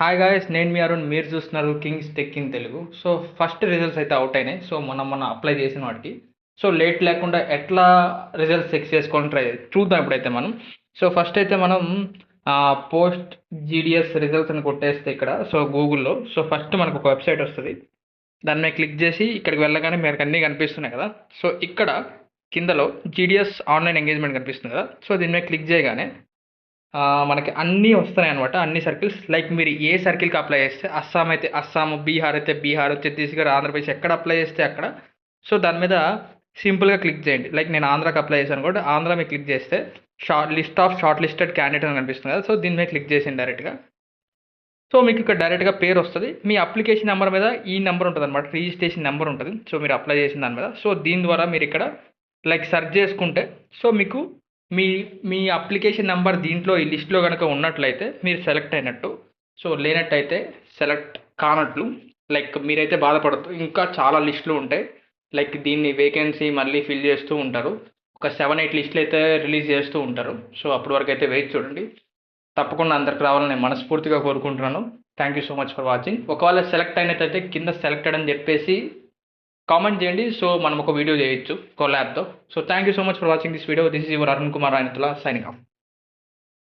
Hi guys, నేను మీ అరుణ్. మీరు చూస్తున్నారు Kings tech in Telugu. So first results అయితే అవుట్ అయినాయి. సో మనం అప్లై చేసిన వాటికి సో లేట్ లేకుండా ఎట్లా రిజల్ట్స్ చెక్ చేసుకోవాలని చూద్దాం ఇప్పుడైతే మనం. సో ఫస్ట్ అయితే మనం పోస్ట్ జీడిఎస్ రిజల్ట్స్ అని కొట్టేస్తే ఇక్కడ సో గూగుల్లో సో ఫస్ట్ మనకు ఒక వెబ్సైట్ వస్తుంది. దాని మీద క్లిక్ చేసి ఇక్కడికి వెళ్ళగానే మీకు అన్నీ కనిపిస్తున్నాయి కదా. సో ఇక్కడ కిందలో జీడిఎస్ ఆన్లైన్ ఎంగేజ్మెంట్ కనిపిస్తుంది కదా. సో దీని మీద క్లిక్ చేయగానే మనకి అన్నీ వస్తున్నాయి అనమాట. అన్ని సర్కిల్స్ లైక్ మీరు ఏ సర్కిల్కి అప్లై చేస్తే అస్సాం అయితే అస్సాం, బీహార్ అయితే బీహార్, ఛత్తీస్గఢ్, ఆంధ్రప్రదేశ్ ఎక్కడ అప్లై చేస్తే అక్కడ. సో దాని మీద సింపుల్గా క్లిక్ చేయండి. లైక్ నేను ఆంధ్రాకి అప్లై చేశాను కూడా, ఆంధ్ర మీద క్లిక్ చేస్తే షార్ట్ లిస్టెడ్ క్యాండిడేట్ అని కనిపిస్తుంది కదా. సో దీని మీద క్లిక్ చేసింది డైరెక్ట్గా. సో మీకు ఇక్కడ డైరెక్ట్గా పేరు వస్తుంది. మీ అప్లికేషన్ నెంబర్ మీద ఈ నెంబర్ ఉంటుంది అనమాట, రిజిస్ట్రేషన్ నెంబర్ ఉంటుంది. సో మీరు అప్లై చేసిన దాని మీద. సో దీని ద్వారా మీరు ఇక్కడ లైక్ సెర్చ్ చేసుకుంటే సో మీకు మీ మీ అప్లికేషన్ నెంబర్ దీంట్లో ఈ లిస్ట్లో కనుక ఉన్నట్లయితే మీరు సెలెక్ట్ అయినట్టు. సో లేనట్టయితే సెలెక్ట్ కానట్లు. లైక్ మీరైతే బాధపడద్దు, ఇంకా చాలా లిస్టులు ఉంటాయి. లైక్ దీన్ని వేకెన్సీ మళ్ళీ ఫిల్ చేస్తూ ఉంటారు. ఒక 7-8 లిస్టులు అయితే రిలీజ్ చేస్తూ ఉంటారు. సో అప్పటి వరకు అయితే వెయిట్ చూడండి. తప్పకుండా అందరికి రావాలని నేను మనస్ఫూర్తిగా కోరుకుంటున్నాను. Thank you so much for watching. ఒకవేళ సెలెక్ట్ అయినట్టయితే కింద సెలెక్టెడ్ అని చెప్పేసి కామెంట్ చేయండి. సో మనం ఒక వీడియో చేయొచ్చు కొలాబ్తో. So thank you so much for watching this video. This is your Arun Kumar Rayanathula signing of.